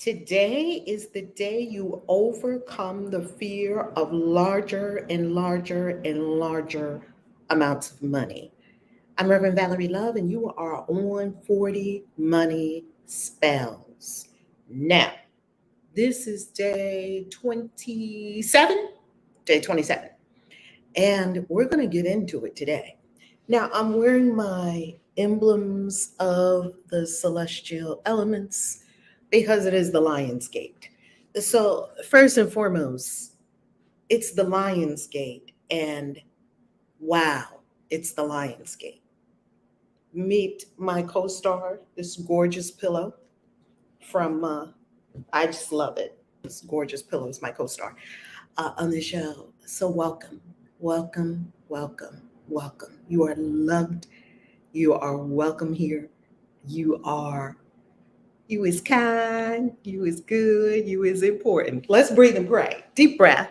Today is the day you overcome the fear of larger and larger and larger amounts of money. I'm Reverend Valerie Love, and you are on 40 Money Spells. Now, this is day 27, day 27, and we're going to get into it today. Now, I'm wearing my emblems of the celestial elements because it is the Lion's Gate. So, first and foremost, it's the Lion's Gate, and wow, it's the Lion's Gate. Meet my co star, this gorgeous pillow from, I just love it. This gorgeous pillow is my co star on the show. So, welcome, welcome, welcome, welcome. You are loved. You are welcome here. You is kind, you is good, you is important. Let's breathe and pray. Deep breath.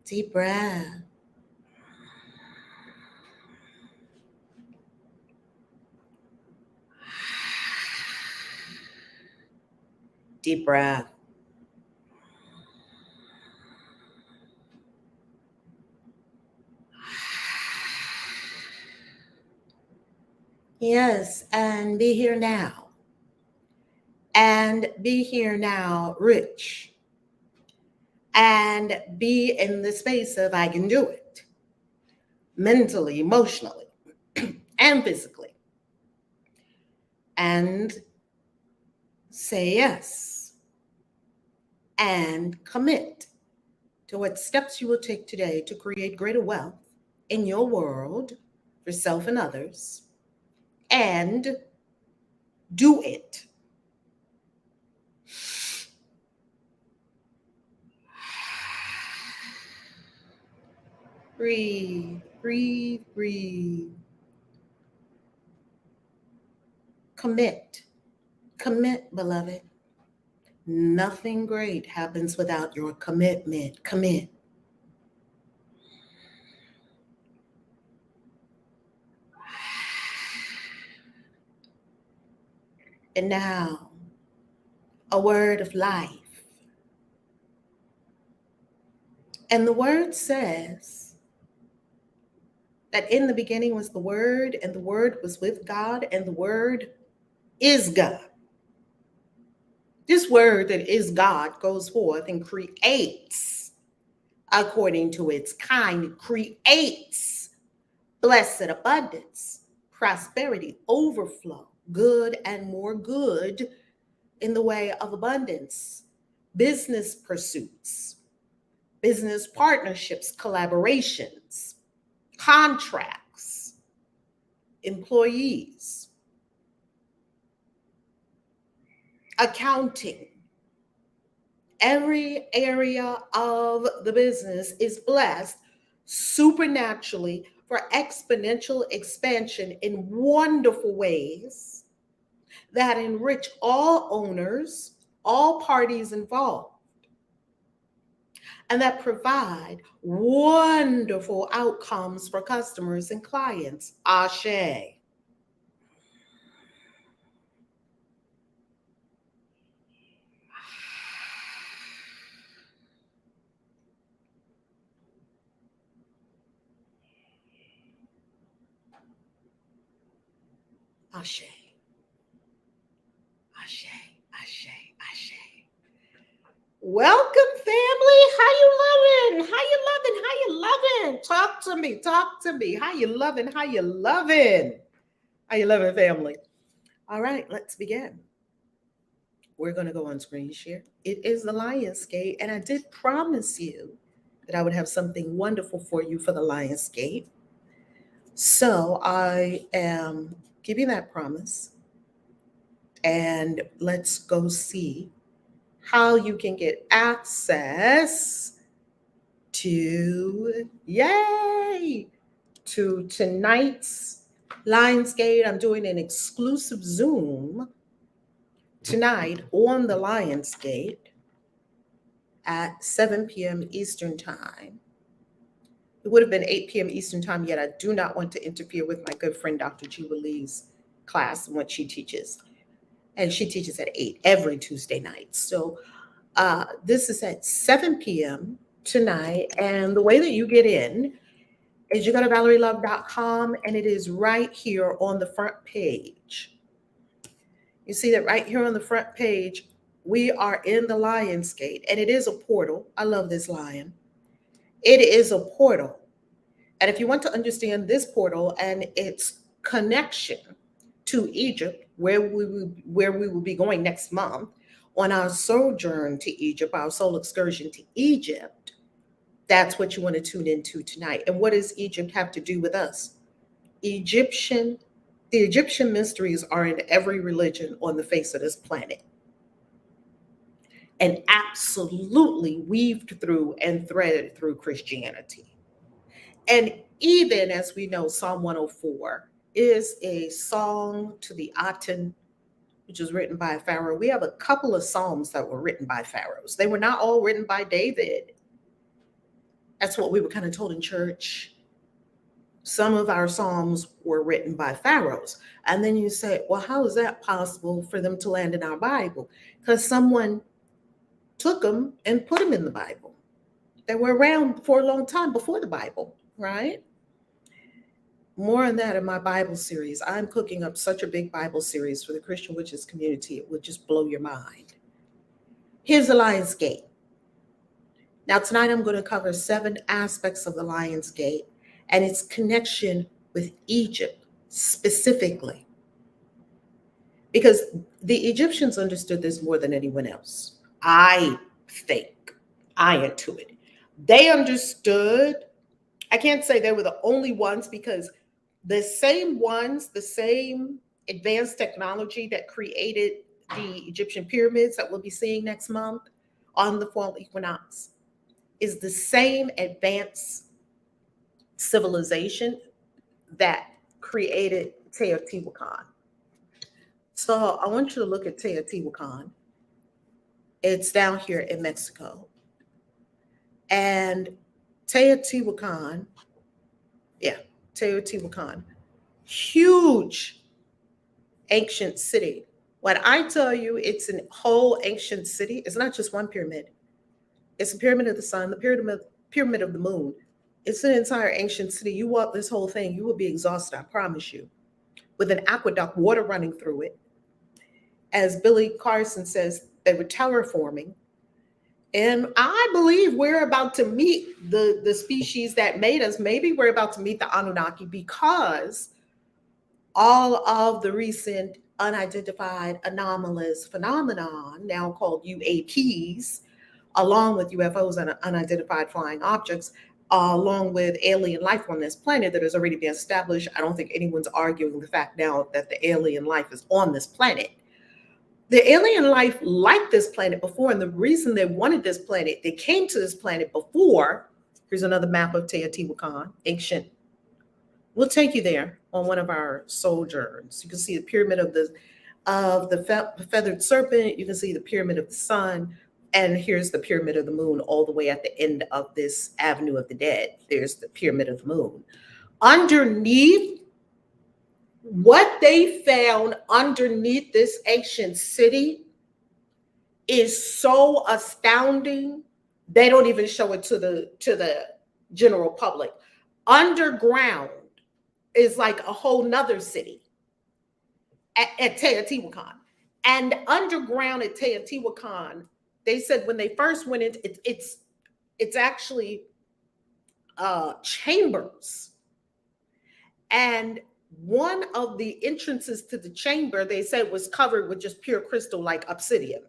Deep breath. Deep breath. Yes, and be here now. And be here now, rich. And be in the space of I can do it. Mentally, emotionally, and physically. And say yes. And commit to what steps you will take today to create greater wealth in your world for self and others. And do it. Breathe, breathe, breathe. Commit, beloved. Nothing great happens without your commitment. Commit. And now, a word of life. And the word says that in the beginning was the Word, and the Word was with God, and the Word is God. This word that is God goes forth and creates according to its kind. It creates blessed abundance, prosperity, overflow, good and more good in the way of abundance, business pursuits, business partnerships, collaborations, contracts, employees, accounting. Every area of the business is blessed supernaturally for exponential expansion in wonderful ways that enrich all owners, all parties involved, and that provide wonderful outcomes for customers and clients. Ashe. Ashe. Ashe. Ashe. Ashe. Welcome, family. How you loving? How you loving? How you loving? Talk to me. Talk to me. How you loving? How you loving? How you loving, family? All right, let's begin. We're going to go on screen share. It is the Lion's Gate, and I did promise you that I would have something wonderful for you for the Lion's Gate. So I am giving that promise, and let's go see how you can get access to, yay, to tonight's Lionsgate. I'm doing an exclusive Zoom tonight on the Lionsgate at 7 p.m. Eastern Time It would have been 8 p.m. Eastern time, yet I do not want to interfere with my good friend Dr. Jiwa Lee's class and what she teaches. And she teaches at 8 every Tuesday night. So this is at 7 p.m. tonight. And the way that you get in is you go to ValerieLove.com, and it is right here on the front page. You see that right here on the front page, we are in the Lion's Gate, and it is a portal. I love this lion. It is a portal. And if you want to understand this portal and its connection to Egypt, where we will be going next month on our sojourn to Egypt, our soul excursion to Egypt, that's what you want to tune into tonight. And what does Egypt have to do with us? The Egyptian mysteries are in every religion on the face of this planet, and absolutely weaved through and threaded through Christianity. And even as we know, Psalm 104 is a song to the Aten, which was written by a pharaoh. We have a couple of psalms that were written by pharaohs. They were not all written by David. That's what we were kind of told in church. Some of our psalms were written by pharaohs. And then you say, well, how is that possible for them to land in our Bible? Because someone took them and put them in the Bible. They were around for a long time before the Bible, right? More on that in my Bible series. I'm cooking up such a big Bible series for the Christian Witches community. It would just blow your mind. Here's the Lion's Gate. Now, tonight I'm going to cover 7 aspects of the Lion's Gate and its connection with Egypt specifically. Because the Egyptians understood this more than anyone else. I think. I intuit. They understood. I can't say they were the only ones, because the same advanced technology that created the Egyptian pyramids that we'll be seeing next month on the fall equinox is the same advanced civilization that created Teotihuacan. So I want you to look at Teotihuacan. It's down here in Mexico. And Teotihuacan, huge ancient city. When I tell you it's a whole ancient city, it's not just one pyramid. It's the pyramid of the sun, the pyramid of the moon. It's an entire ancient city. You walk this whole thing, you will be exhausted, I promise you, with an aqueduct, water running through it. As Billy Carson says, they were terraforming. And I believe we're about to meet the species that made us. Maybe we're about to meet the Anunnaki, because all of the recent unidentified anomalous phenomenon, now called UAPs, along with UFOs and unidentified flying objects, along with alien life on this planet that has already been established. I don't think anyone's arguing the fact now that the alien life is on this planet. The alien life liked this planet before, and the reason they wanted this planet, they came to this planet before. Here's another map of Teotihuacan, ancient. We'll take you there on one of our sojourns. You can see the pyramid of the feathered serpent. You can see the pyramid of the sun. And here's the pyramid of the moon all the way at the end of this Avenue of the Dead. There's the pyramid of the moon. Underneath, what they found underneath this ancient city is so astounding, they don't even show it to the general public. Underground is like a whole nother city at Teotihuacan. And underground at Teotihuacan, they said when they first went into it's actually chambers. And one of the entrances to the chamber, they said, was covered with just pure crystal, like obsidian.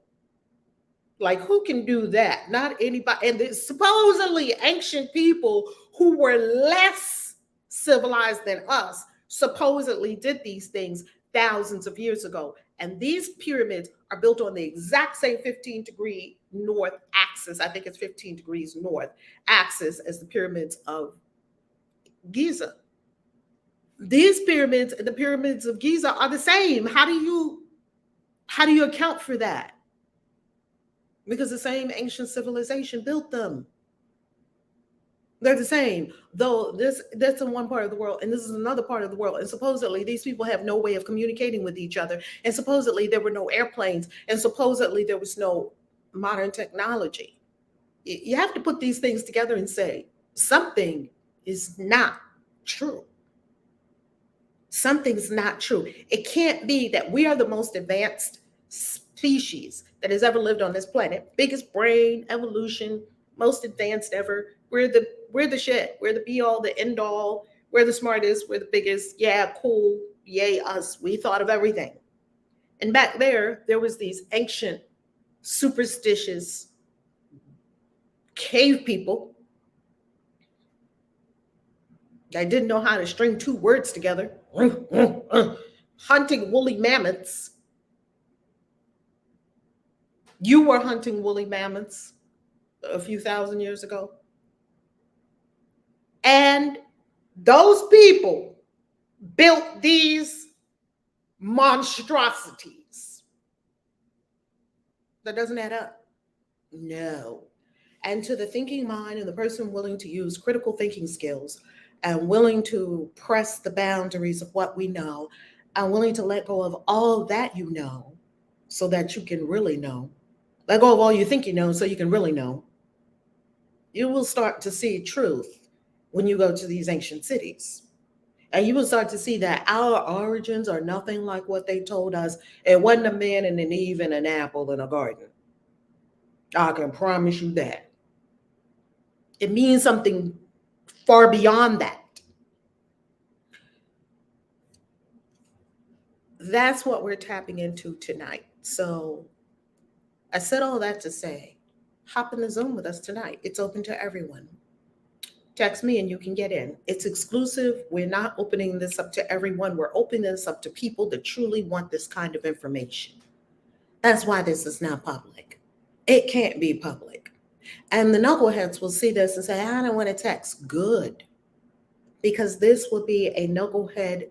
Like, who can do that? Not anybody. And supposedly ancient people who were less civilized than us supposedly did these things thousands of years ago. And these pyramids are built on the exact same 15-degree north axis. I think it's 15 degrees north axis as the pyramids of Giza. These pyramids and the pyramids of Giza are the same. How do you account for that? Because the same ancient civilization built them. They're the same, though that's in one part of the world, and this is another part of the world. And supposedly these people have no way of communicating with each other. And supposedly there were no airplanes, and supposedly there was no modern technology. You have to put these things together and say something is not true. Something's not true. It can't be that we are the most advanced species that has ever lived on this planet. Biggest brain, evolution, most advanced ever. We're the shit. We're the be all, the end all. We're the smartest. We're the biggest. Yeah, cool. Yay, us. We thought of everything. And back there was these ancient, superstitious cave people that didn't know how to string two words together. Hunting woolly mammoths. You were hunting woolly mammoths a few thousand years ago. And those people built these monstrosities. That doesn't add up. No. And to the thinking mind and the person willing to use critical thinking skills and willing to press the boundaries of what we know and willing to let go of all that you know so that you can really know. Let go of all you think you know so you can really know. You will start to see truth when you go to these ancient cities. And you will start to see that our origins are nothing like what they told us. It wasn't a man and an Eve and an apple in a garden. I can promise you that. It means something far beyond that. That's what we're tapping into tonight. So I said all that to say, hop in the Zoom with us tonight. It's open to everyone. Text me and you can get in. It's exclusive. We're not opening this up to everyone. We're opening this up to people that truly want this kind of information. That's why this is not public. It can't be public. And the knuckleheads will see this and say, I don't want to text. Good. Because this will be a knucklehead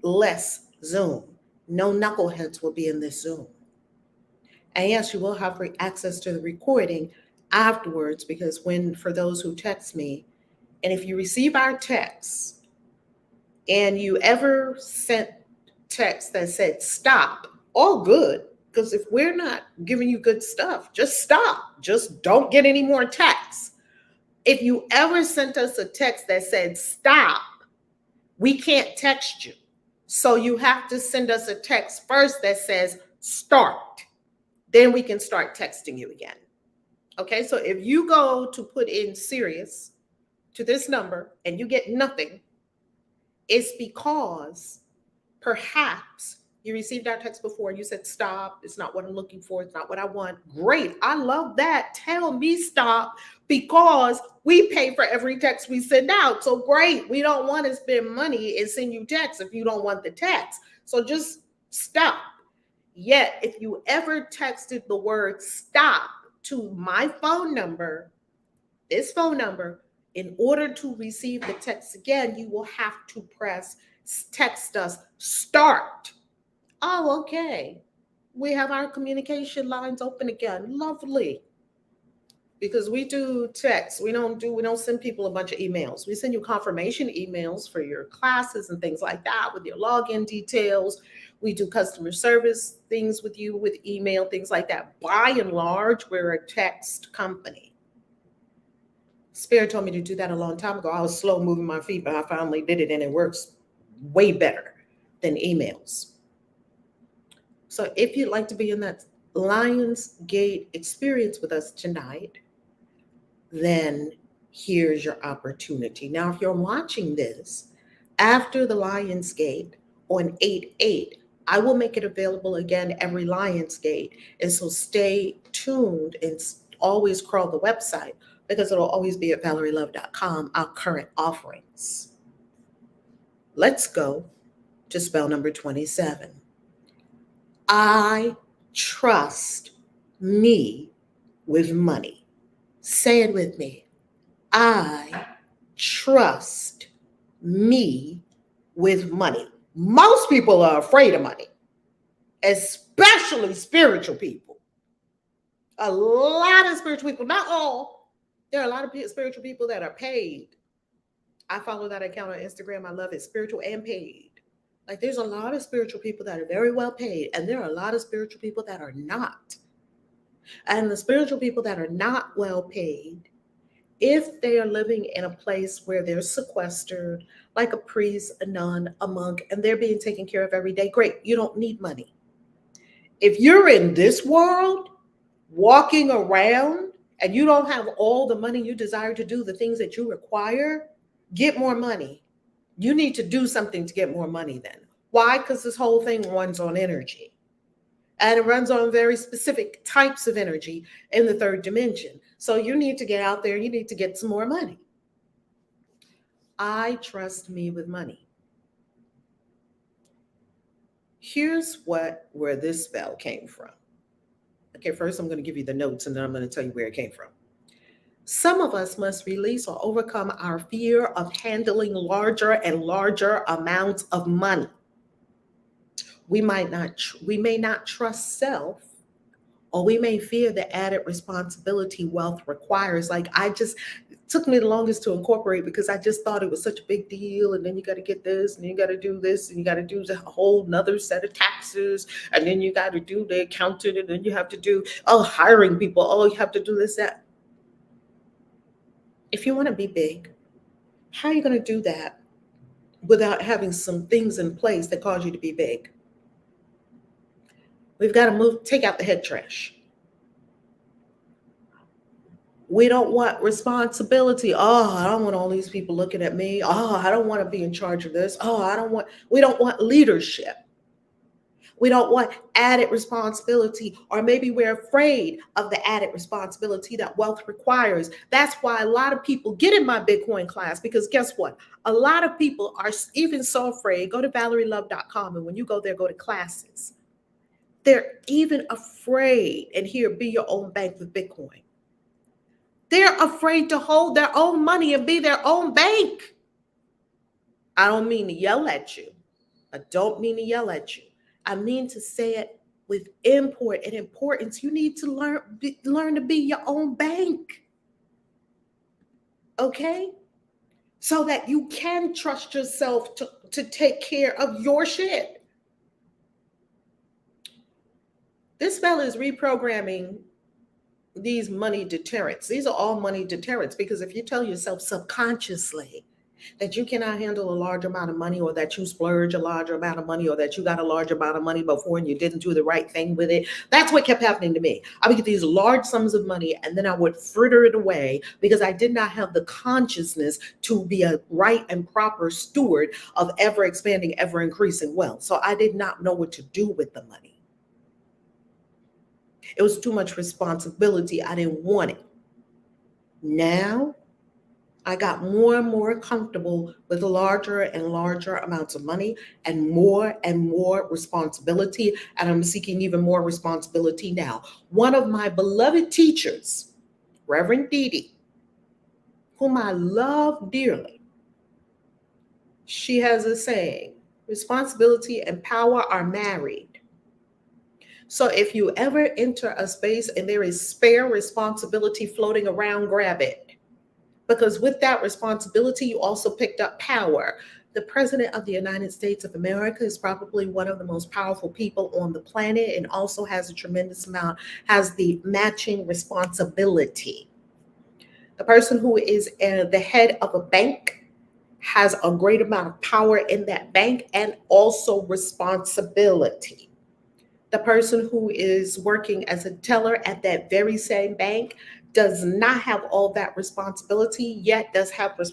less Zoom. No knuckleheads will be in this Zoom. And yes, you will have free access to the recording afterwards, because for those who text me, and if you receive our texts and you ever sent text that said stop, all good, because if we're not giving you good stuff, just stop. Just don't get any more texts. If you ever sent us a text that said stop, we can't text you. So you have to send us a text first that says start. Then we can start texting you again. Okay, so if you go to put in serious to this number and you get nothing, it's because perhaps you received our text before and you said stop. It's not what I'm looking for. It's not what I want. Great. I love that. Tell me stop, because we pay for every text we send out. So great. We don't want to spend money and send you texts if you don't want the text. So just stop. Yet, if you ever texted the word stop to my phone number, this phone number, in order to receive the text again, you will have to text us start. Oh, okay. We have our communication lines open again. Lovely. Because we do text. We don't send people a bunch of emails. We send you confirmation emails for your classes and things like that with your login details. We do customer service things with you with email, things like that. By and large, we're a text company. Spirit told me to do that a long time ago. I was slow moving my feet, but I finally did it, and it works way better than emails. So if you'd like to be in that Lionsgate experience with us tonight, then here's your opportunity. Now, if you're watching this after the Lionsgate on 8/8, I will make it available again every Lionsgate. And so stay tuned and always crawl the website, because it'll always be at ValerieLove.com, our current offerings. Let's go to spell number 27. I trust me with money. Say it with me. I trust me with money. Most people are afraid of money, especially spiritual people. A lot of spiritual people, not all, There are a lot of spiritual people that are paid. I follow that account on Instagram. I love it. Spiritual and paid. Like there's a lot of spiritual people that are very well paid, and there are a lot of spiritual people that are not. And the spiritual people that are not well paid, if they are living in a place where they're sequestered, like a priest, a nun, a monk, and they're being taken care of every day, great. You don't need money. If you're in this world, walking around, and you don't have all the money you desire to do the things that you require, get more money. You need to do something to get more money then. Why? Because this whole thing runs on energy. And it runs on very specific types of energy in the third dimension. So you need to get out there, you need to get some more money. I trust me with money. Here's where this spell came from. Okay, first I'm going to give you the notes and then I'm going to tell you where it came from. Some of us must release or overcome our fear of handling larger and larger amounts of money. We may not trust self, or we may fear the added responsibility wealth requires. Like it took me the longest to incorporate because I just thought it was such a big deal. And then you got to get this, and you got to do this, and you got to do a whole nother set of taxes, and then you got to do the accountant, and then you have to do hiring people. Oh, you have to do this, that. If you want to be big, how are you going to do that without having some things in place that cause you to be big? We've got to take out the head trash. We don't want responsibility. Oh, I don't want all these people looking at me. Oh, I don't want to be in charge of this. Oh, we don't want leadership. We don't want added responsibility, or maybe we're afraid of the added responsibility that wealth requires. That's why a lot of people get in my Bitcoin class, because guess what? A lot of people are even so afraid. Go to ValerieLove.com, and when you go there, go to classes. They're even afraid, and here, be your own bank with Bitcoin. They're afraid to hold their own money and be their own bank. I don't mean to yell at you. I don't mean to yell at you. I mean to say it with import and importance. You need to learn to be your own bank. Okay? So that you can trust yourself to take care of your shit. This spell is reprogramming these money deterrents. These are all money deterrents, because if you tell yourself subconsciously that you cannot handle a large amount of money, or that you splurge a larger amount of money, or that you got a large amount of money before and you didn't do the right thing with it. That's what kept happening to me. I would get these large sums of money and then I would fritter it away because I did not have the consciousness to be a right and proper steward of ever expanding, ever increasing wealth. So I did not know what to do with the money. It was too much responsibility. I didn't want it. Now, I got more and more comfortable with larger and larger amounts of money and more responsibility. And I'm seeking even more responsibility now. One of my beloved teachers, Reverend Dee, whom I love dearly, she has a saying: responsibility and power are married. So if you ever enter a space and there is spare responsibility floating around, grab it. Because with that responsibility, you also picked up power. The President of the United States of America is probably one of the most powerful people on the planet, and also has has the matching responsibility. The person who is the head of a bank has a great amount of power in that bank, and also responsibility. The person who is working as a teller at that very same bank does not have all that responsibility, yet does have the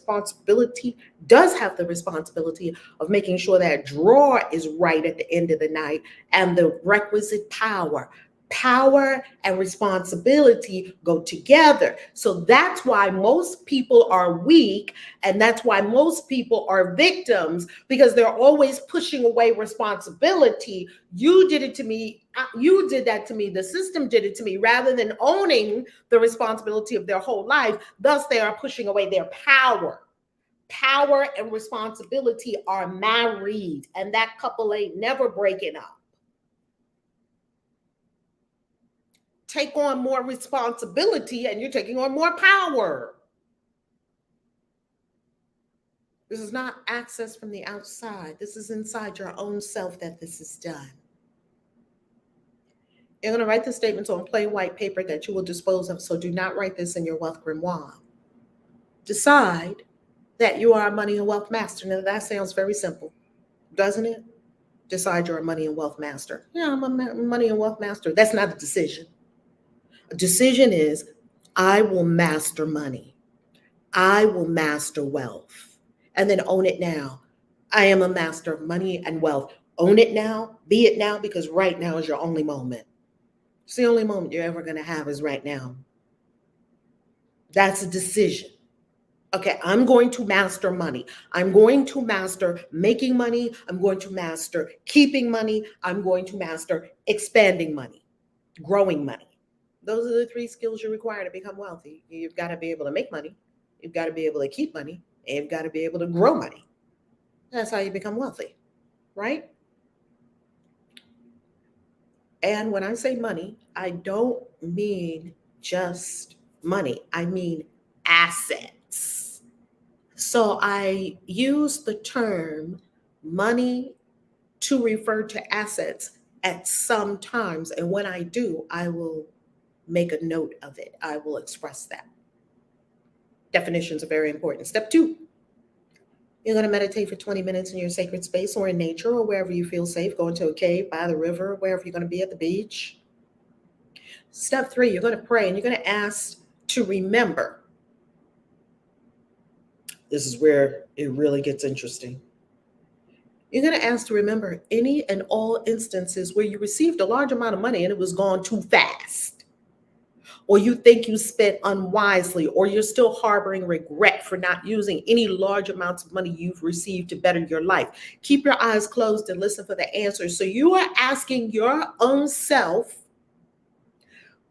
responsibility of making sure that drawer is right at the end of the night, and the requisite power. Power and responsibility go together. So that's why most people are weak, and that's why most people are victims, because they're always pushing away responsibility. You did it to me. You did that to me. The system did it to me, rather than owning the responsibility of their whole life. Thus, they are pushing away their power. Power and responsibility are married, and that couple ain't never breaking up. take on more responsibility and you're taking on more power. This is not access from the outside. This is inside your own self that this is done. You're going to write the statements on plain white paper that you will dispose of, so do not write this in your wealth grimoire. Decide that you are a money and wealth master. Now, that sounds very simple, doesn't it? Decide you're a money and wealth master. Yeah, I'm a money and wealth master. That's not a decision. A decision is, I will master money. I will master wealth. And then own it now. I am a master of money and wealth. Own it now. Be it now, because right now is your only moment. It's the only moment you're ever going to have is right now. That's a decision. Okay, I'm going to master money. I'm going to master making money. I'm going to master keeping money. I'm going to master expanding money, growing money. Those are the 3 skills you require to become wealthy. You've got to be able to make money. You've got to be able to keep money. And you've got to be able to grow money. That's how you become wealthy, right? And when I say money, I don't mean just money. I mean assets. So I use the term money to refer to assets at some times. And when I do, I will make a note of it. I will express that. Definitions are very important. Step 2, you're going to meditate for 20 minutes in your sacred space or in nature or wherever you feel safe. Go into a cave, by the river, wherever you're going to be, at the beach. Step 3, you're going to pray and you're going to ask to remember. This is where it really gets interesting. You're going to ask to remember any and all instances where you received a large amount of money and it was gone too fast, or you think you spent unwisely, or you're still harboring regret for not using any large amounts of money you've received to better your life. Keep your eyes closed and listen for the answers. So you are asking your own self,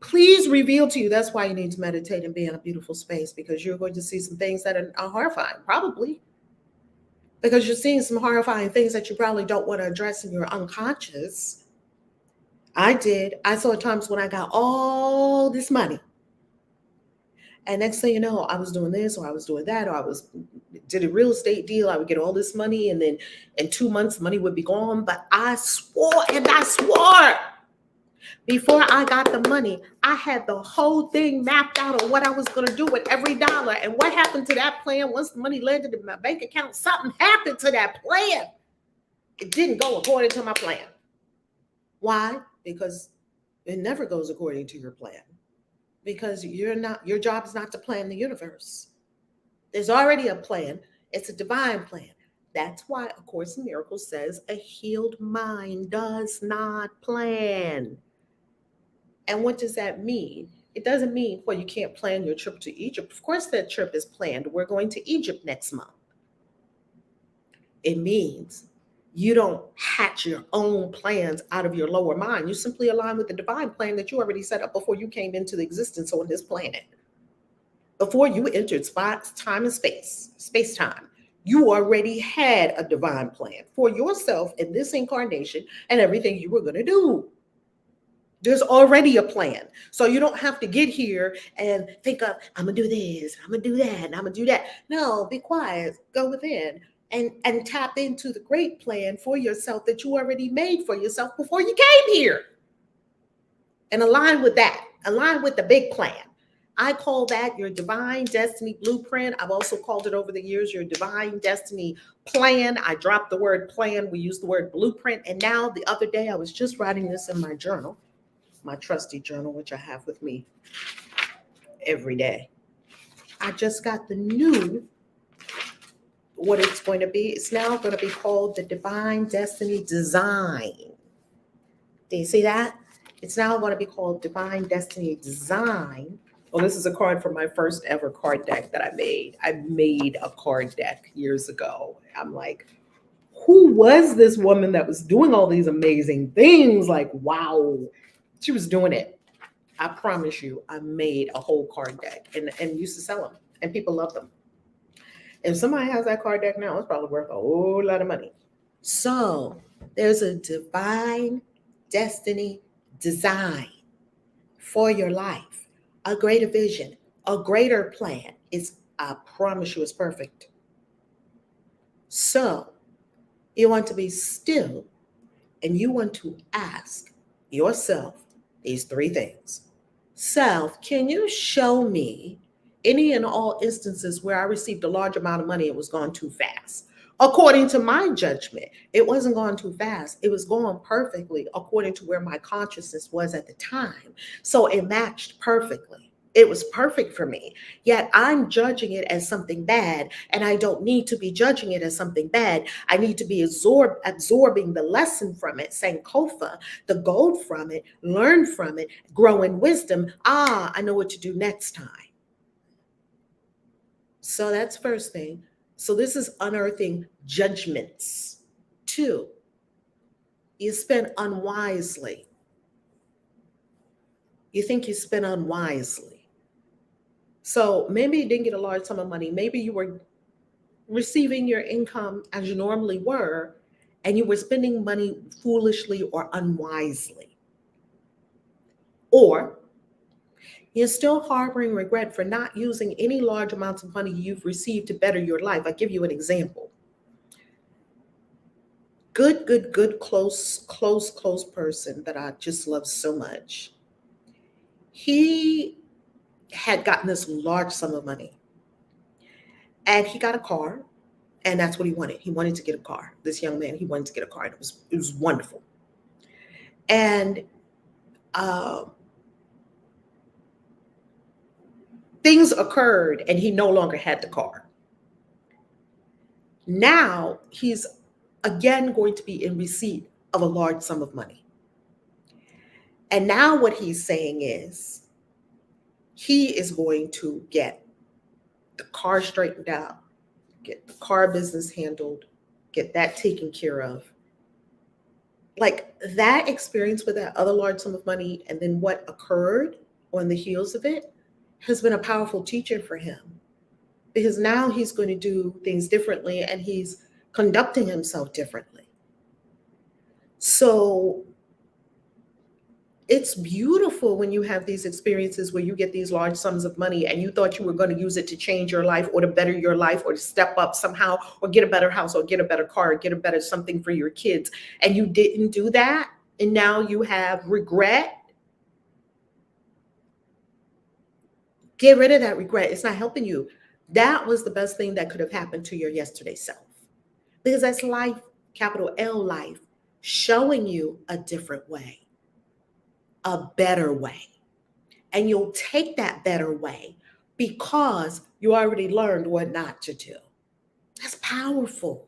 please reveal to you. That's why you need to meditate and be in a beautiful space, because you're going to see some things that are horrifying, probably. Because you're seeing some horrifying things that you probably don't want to address in your unconscious. I did. I saw times when I got all this money. And next thing you know, I was doing this, or I was doing that, or I did a real estate deal. I would get all this money, and then in 2 months, money would be gone. But I swore before I got the money, I had the whole thing mapped out on what I was going to do with every dollar. And what happened to that plan? Once the money landed in my bank account, something happened to that plan. It didn't go according to my plan. Why? Because it never goes according to your plan. Because your job is not to plan the universe. There's already a plan. It's a divine plan. That's why A Course in Miracles says a healed mind does not plan. And what does that mean? It doesn't mean, well, you can't plan your trip to Egypt. Of course that trip is planned. We're going to Egypt next month. It means you don't hatch your own plans out of your lower mind. You simply align with the divine plan that you already set up before you came into the existence on this planet. Before you entered time and space-time, you already had a divine plan for yourself in this incarnation and everything you were going to do. There's already a plan. So you don't have to get here and think of, I'm going to do this, I'm going to do that, and I'm going to do that. No, be quiet, go within. And tap into the great plan for yourself that you already made for yourself before you came here. And align with that. Align with the big plan. I call that your divine destiny blueprint. I've also called it over the years your divine destiny plan. I dropped the word plan. We use the word blueprint. And now the other day, I was just writing this in my journal, my trusty journal, which I have with me every day. I just got the new what it's going to be. It's now going to be called the Divine Destiny Design. Do you see that? It's now going to be called Divine Destiny Design. Well, this is a card from my first ever card deck that I made. I made a card deck years ago. I'm like, who was this woman that was doing all these amazing things? Like, wow, she was doing it. I promise you, I made a whole card deck and used to sell them, and people love them. If somebody has that card deck now, it's probably worth a whole lot of money. So there's a divine destiny design for your life, a greater vision, a greater plan. I promise you, it's perfect. So you want to be still and you want to ask yourself these three things. Self, can you show me any and all instances where I received a large amount of money, it was gone too fast? According to my judgment, it wasn't going too fast. It was going perfectly according to where my consciousness was at the time. So it matched perfectly. It was perfect for me. Yet I'm judging it as something bad, and I don't need to be judging it as something bad. I need to be absorbing the lesson from it, Sankofa, the gold from it, learn from it, grow in wisdom. I know what to do next time. So that's first thing. So this is unearthing judgments. 2, you spend unwisely. You think you spend unwisely. So maybe you didn't get a large sum of money. Maybe you were receiving your income as you normally were, and you were spending money foolishly or unwisely. Or you're still harboring regret for not using any large amounts of money you've received to better your life. I'll give you an example. Good, close person that I just love so much. He had gotten this large sum of money, and he got a car, and that's what he wanted. He wanted to get a car. This young man, he wanted to get a car. And it was wonderful. And things occurred, and he no longer had the car. Now he's again going to be in receipt of a large sum of money. And now what he's saying is he is going to get the car straightened out, get the car business handled, get that taken care of. Like that experience with that other large sum of money and then what occurred on the heels of it has been a powerful teacher for him, because now he's going to do things differently and he's conducting himself differently. So it's beautiful when you have these experiences where you get these large sums of money and you thought you were going to use it to change your life or to better your life or to step up somehow or get a better house or get a better car or get a better something for your kids. And you didn't do that. And now you have regret. Get rid of that regret. It's not helping you. That was the best thing that could have happened to your yesterday self, because that's life, capital L life, showing you a different way. A better way. And you'll take that better way because you already learned what not to do. That's powerful.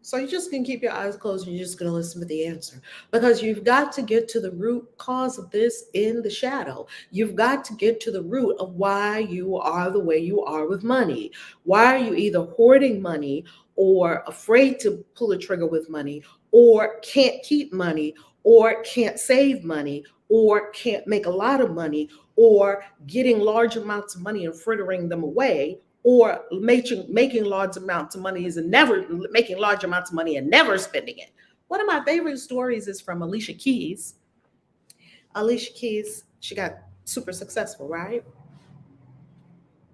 So you're just going to keep your eyes closed and you're just going to listen for the answer, because you've got to get to the root cause of this in the shadow. You've got to get to the root of why you are the way you are with money. Why are you either hoarding money or afraid to pull the trigger with money, or can't keep money, or can't save money, or can't make a lot of money, or getting large amounts of money and frittering them away, or making large amounts of money and never making large amounts of money and never spending it. One of my favorite stories is from Alicia Keys. Alicia Keys, she got super successful, right?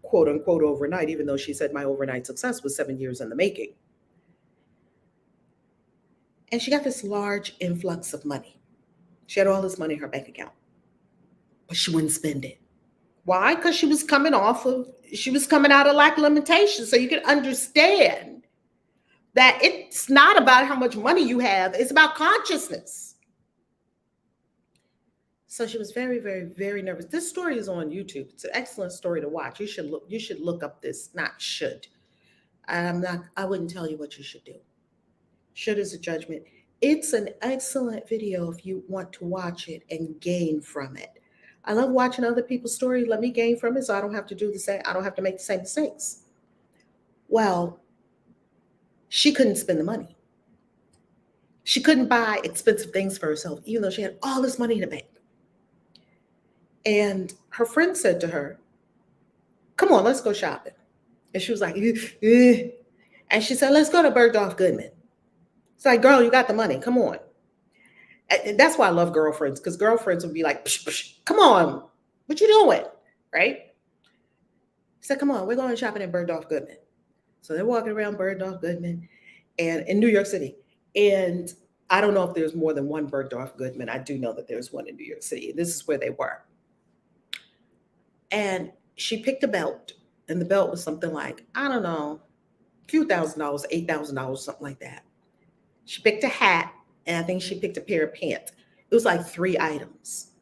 Quote unquote overnight, even though she said my overnight success was 7 years in the making. And she got this large influx of money. She had all this money in her bank account, but she wouldn't spend it. Why? Because she was coming out of lack limitation. So you can understand that it's not about how much money you have. It's about consciousness. So she was very, very, very nervous. This story is on YouTube. It's an excellent story to watch. You should look up this, not should. I wouldn't tell you what you should do. Should is a judgment. It's an excellent video if you want to watch it and gain from it. I love watching other people's stories. Let me gain from it so I don't have to do the same. I don't have to make the same mistakes. Well, she couldn't spend the money. She couldn't buy expensive things for herself, even though she had all this money in the bank. And her friend said to her, "Come on, let's go shopping." And she was like, "Eh." And she said, "Let's go to Bergdorf Goodman." It's like, "Girl, you got the money. Come on." And that's why I love girlfriends, because girlfriends would be like, psh, psh, come on, what you doing? Right? He said, come on, we're going shopping at Bergdorf Goodman. So they're walking around Bergdorf Goodman and in New York City. And I don't know if there's more than one Bergdorf Goodman. I do know that there's one in New York City. This is where they were. And she picked a belt, and the belt was something like, I don't know, a few $1,000s, $8,000, something like that. She picked a hat, and I think she picked a pair of pants. It was like 3 items.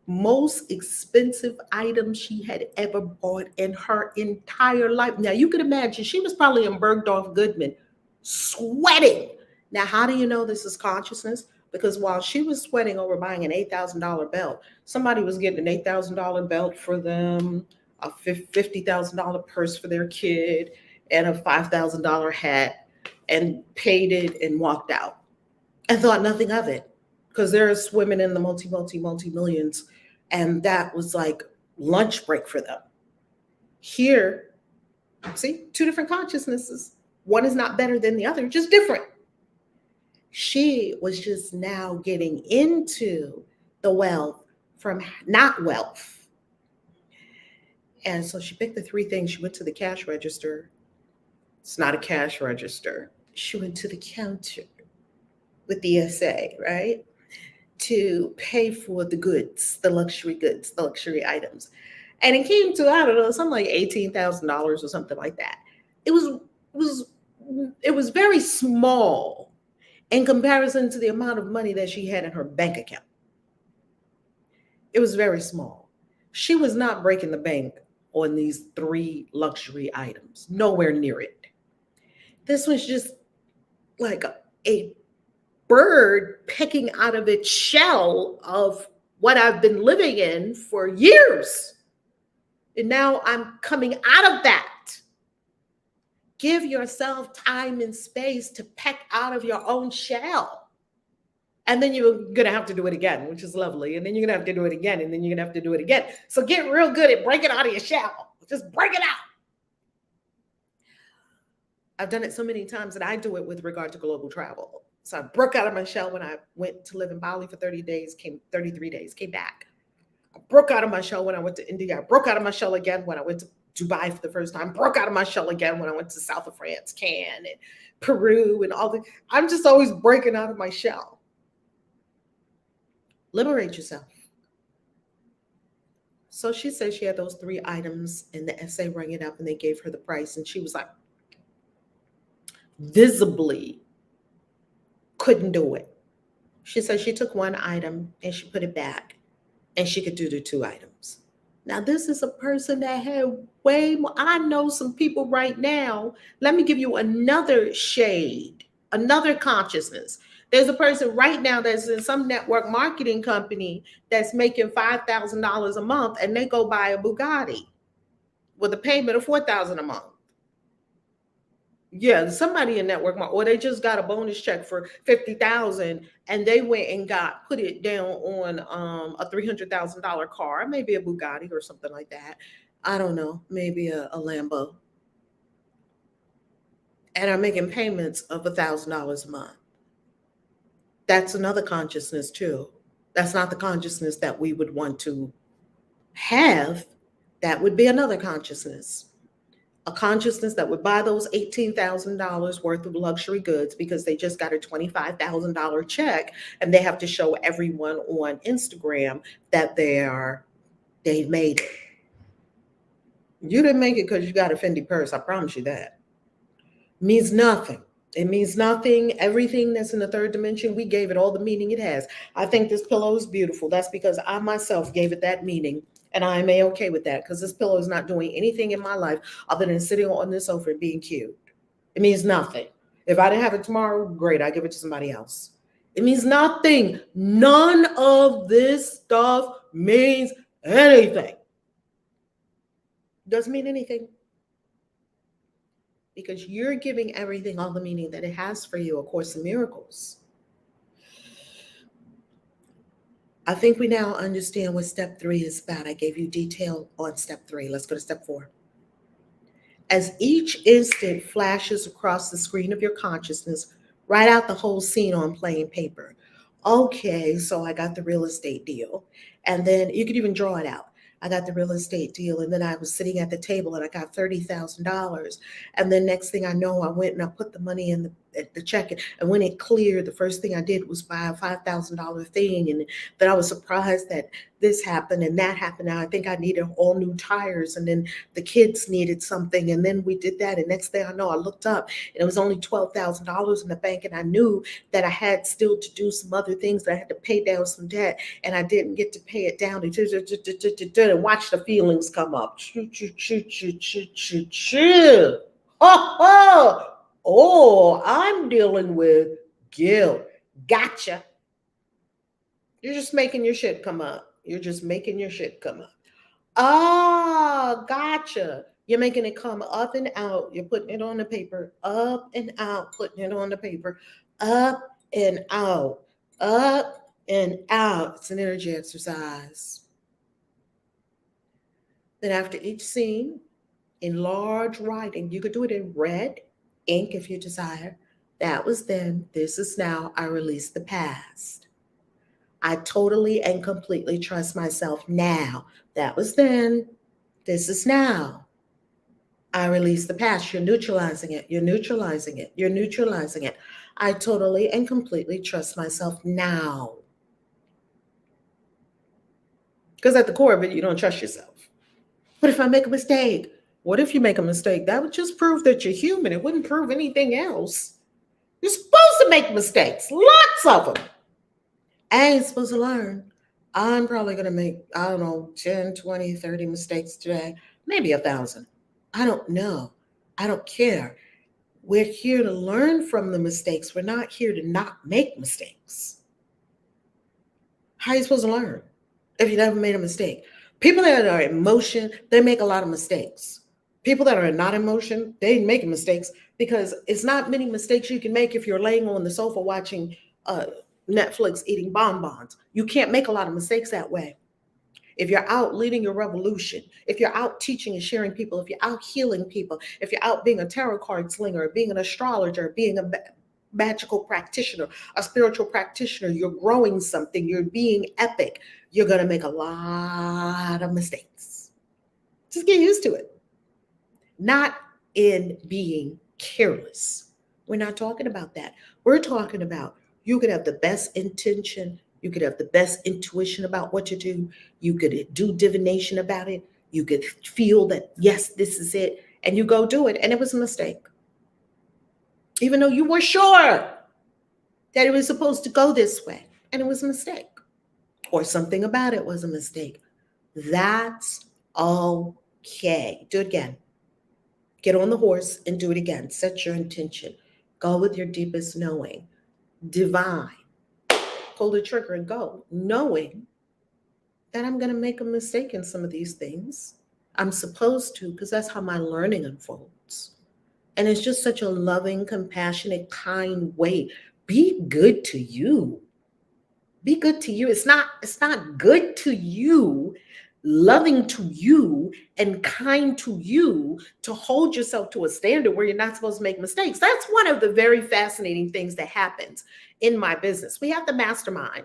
Most expensive items she had ever bought in her entire life. Now you can imagine she was probably in Bergdorf Goodman sweating. Now, how do you know this is consciousness? Because while she was sweating over buying an $8,000 belt, somebody was getting an $8,000 belt for them, a $50,000 purse for their kid, and a $5,000 hat, and paid it and walked out and thought nothing of it, because they're swimming in the multi millions, and that was like lunch break for them. Here, see, 2 different consciousnesses. One is not better than the other, just different. She was just now getting into the wealth from not wealth. And so she picked the 3 things. She went to the cash register. It's not a cash register. She went to the counter with the SA, right? To pay for the goods, the luxury items. And it came to, I don't know, something like $18,000 or something like that. It was very small in comparison to the amount of money that she had in her bank account. It was very small. She was not breaking the bank on these 3 luxury items, nowhere near it. This was just like a bird pecking out of its shell of what I've been living in for years. And now I'm coming out of that. Give yourself time and space to peck out of your own shell. And then you're going to have to do it again, which is lovely. And then you're going to have to do it again. And then you're going to have to do it again. So get real good at breaking out of your shell. Just break it out. I've done it so many times that I do it with regard to global travel. So I broke out of my shell when I went to live in Bali for 33 days, came back. I broke out of my shell when I went to India. I broke out of my shell again when I went to Dubai for the first time. Broke out of my shell again when I went to south of France, Cannes, and Peru, and all the. I'm just always breaking out of my shell. Liberate yourself. So she said she had those 3 items, and the SA rang it up, and they gave her the price, and she was like, visibly couldn't do it. She said she took 1 item and she put it back, and she could do the 2 items. Now, this is a person that had way more. I know some people right now. Let me give you another shade, another consciousness. There's a person right now that's in some network marketing company that's making $5,000 a month, and they go buy a Bugatti with a payment of $4,000 a month. Yeah, somebody in network marketing, or they just got a bonus check for $50,000, and they went and put it down on a $300,000 car, maybe a Bugatti or something like that. I don't know, maybe a Lambo, and are making payments of $1,000 a month. That's another consciousness too. That's not the consciousness that we would want to have. That would be another consciousness. A consciousness that would buy those $18,000 worth of luxury goods because they just got a $25,000 check, and they have to show everyone on Instagram that they've made it. You didn't make it because you got a Fendi purse. I promise you that. It means nothing. It means nothing. Everything that's in the 3rd dimension, we gave it all the meaning it has. I think this pillow is beautiful. That's because I myself gave it that meaning. And I'm okay with that, because this pillow is not doing anything in my life other than sitting on this sofa and being cute. It means nothing. If I didn't have it tomorrow, great, I give it to somebody else. It means nothing. None of this stuff means anything. Doesn't mean anything. Because you're giving everything all the meaning that it has for you, A Course in Miracles. I think we now understand what step 3 is about. I gave you detail on step 3. Let's go to step 4. As each instant flashes across the screen of your consciousness, write out the whole scene on plain paper. Okay, so I got the real estate deal. And then you could even draw it out. I got the real estate deal, and then I was sitting at the table and I got $30,000. And then next thing I know, I went and I put the money in the check. And when it cleared, the first thing I did was buy a $5,000 thing. And then I was surprised that this happened and that happened. Now I think I needed all new tires, and then the kids needed something. And then we did that. And next thing I know, I looked up and it was only $12,000 in the bank. And I knew that I had still to do some other things. That I had to pay down some debt, and I didn't get to pay it down. And watch the feelings come up. Choo, choo, choo, choo, choo, choo, choo. Oh, I'm dealing with guilt. Gotcha. You're just making your shit come up. You're just making your shit come up. Oh, gotcha. You're making it come up and out. You're putting it on the paper, up and out, putting it on the paper, up and out, up and out. It's an energy exercise. Then after each scene, in large writing, you could do it in red ink if you desire. That was then, this is now, I release the past. I totally and completely trust myself now. That was then, this is now. I release the past. You're neutralizing it. You're neutralizing it. You're neutralizing it. I totally and completely trust myself now. Because at the core of it, you don't trust yourself. What if I make a mistake? What if you make a mistake? That would just prove that you're human. It wouldn't prove anything else. You're supposed to make mistakes, lots of them. I ain't supposed to learn. I'm probably going to make, I don't know, 10, 20, 30 mistakes today, maybe 1,000. I don't know. I don't care. We're here to learn from the mistakes. We're not here to not make mistakes. How are you supposed to learn if you never made a mistake? People that are in motion, they make a lot of mistakes. People that are not in motion, they make mistakes because it's not many mistakes you can make if you're laying on the sofa watching Netflix eating bonbons. You can't make a lot of mistakes that way. If you're out leading your revolution, if you're out teaching and sharing people, if you're out healing people, if you're out being a tarot card slinger, being an astrologer, being a magical practitioner, a spiritual practitioner, you're growing something, you're being epic, you're going to make a lot of mistakes. Just get used to it. Not in being careless. We're not talking about that. We're talking about you could have the best intention. You could have the best intuition about what to do. You could do divination about it. You could feel that, yes, this is it. And you go do it. And it was a mistake. Even though you were sure that it was supposed to go this way. And it was a mistake. Or something about it was a mistake. That's okay. Do it again. Get on the horse and do it again. Set your intention. Go with your deepest knowing. Divine. Pull the trigger and go, knowing that I'm going to make a mistake in some of these things. I'm supposed to, because that's how my learning unfolds. And it's just such a loving, compassionate, kind way. Be good to you. Be good to you. It's not good to you, loving to you and kind to you to hold yourself to a standard where you're not supposed to make mistakes. That's one of the very fascinating things that happens in my business. We have the mastermind.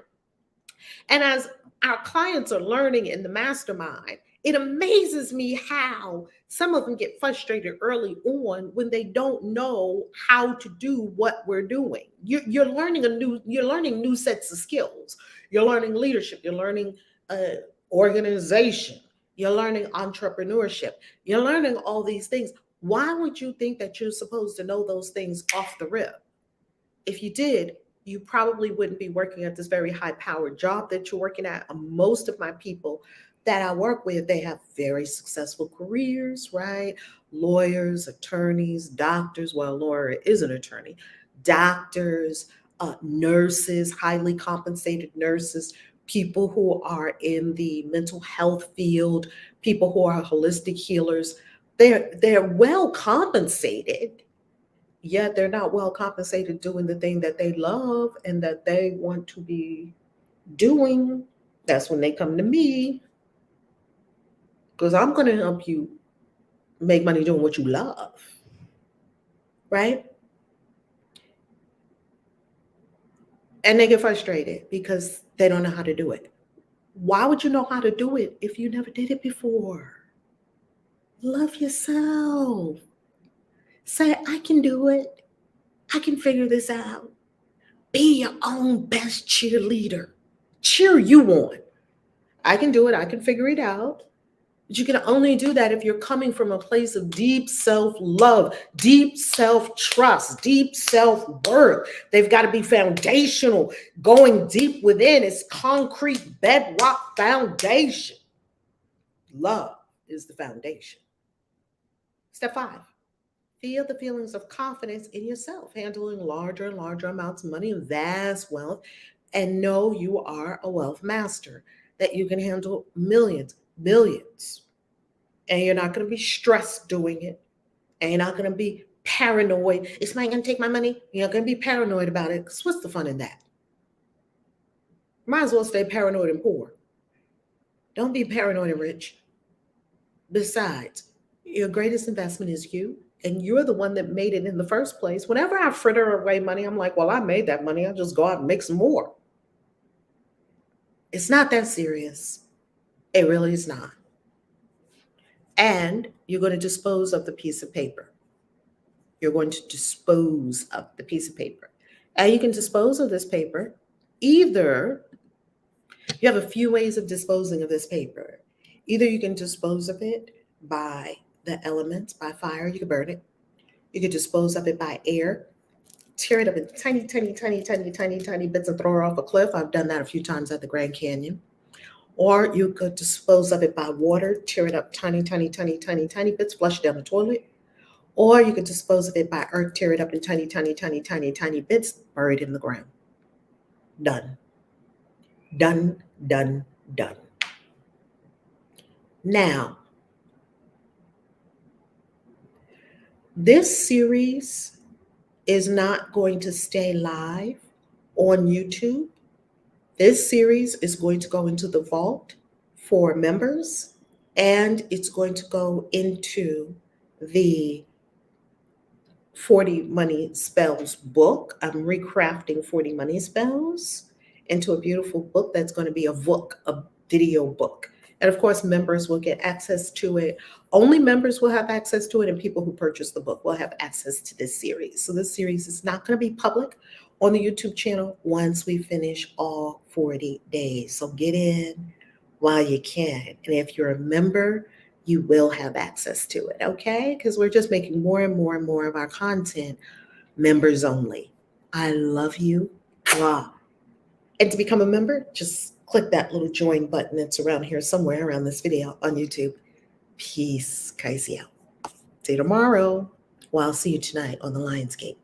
And as our clients are learning in the mastermind, it amazes me how some of them get frustrated early on when they don't know how to do what we're doing. You're learning new sets of skills. You're learning leadership. You're learning organization. You're learning entrepreneurship. You're learning all these things. Why would you think that you're supposed to know those things off the rip? If you did, you probably wouldn't be working at this very high-powered job that you're working at. Most of my people that I work with, they have very successful careers, right? Lawyers, attorneys, doctors. Well, a lawyer is an attorney. Doctors, nurses, highly compensated nurses, people who are in the mental health field, people who are holistic healers. They're well compensated, yet they're not well compensated doing the thing that they love and that they want to be doing. That's when they come to me, because I'm going to help you make money doing what you love, right? And they get frustrated because they don't know how to do it. Why would you know how to do it if you never did it before? Love yourself. Say, I can do it. I can figure this out. Be your own best cheerleader. Cheer you on. I can do it. I can figure it out. But you can only do that if you're coming from a place of deep self-love, deep self-trust, deep self-worth. They've got to be foundational, going deep within. It's concrete bedrock foundation. Love is the foundation. Step 5, feel the feelings of confidence in yourself, handling larger and larger amounts of money and vast wealth, and know you are a wealth master, that you can handle millions, billions, and you're not going to be stressed doing it, and you're not going to be paranoid. Is somebody going to take my money? You're not going to be paranoid about it, because what's the fun in that? Might as well stay paranoid and poor. Don't be paranoid and rich. Besides, your greatest investment is you, and you're the one that made it in the first place. Whenever I fritter away money, I'm like, well, I made that money. I'll just go out and make some more. It's not that serious. It really is not. And you're going to dispose of the piece of paper. You're going to dispose of the piece of paper. And you can dispose of this paper. Either you have a few ways of disposing of this paper. Either you can dispose of it by the elements, by fire, you can burn it. You can dispose of it by air, tear it up in tiny, tiny, tiny, tiny, tiny, tiny bits and throw it off a cliff. I've done that a few times at the Grand Canyon. Or you could dispose of it by water, tear it up tiny, tiny, tiny, tiny, tiny bits, flush it down the toilet. Or you could dispose of it by earth, tear it up in tiny, tiny, tiny, tiny, tiny bits, bury it in the ground. Done. Done, done, done. Now, this series is not going to stay live on YouTube. This series is going to go into the vault for members, and it's going to go into the 40 Money Spells book. I'm recrafting 40 Money Spells into a beautiful book that's going to be a book, a video book. And of course, members will get access to it. Only members will have access to it, and people who purchase the book will have access to this series. So this series is not going to be public on the YouTube channel once we finish all 40 days. So get in while you can. And if you're a member, you will have access to it, okay? Because we're just making more and more and more of our content members only. I love you. Wow. And to become a member, just click that little join button that's around here somewhere around this video on YouTube. Peace. KAISI out. See you tomorrow. Well, I'll see you tonight on the Lionsgate.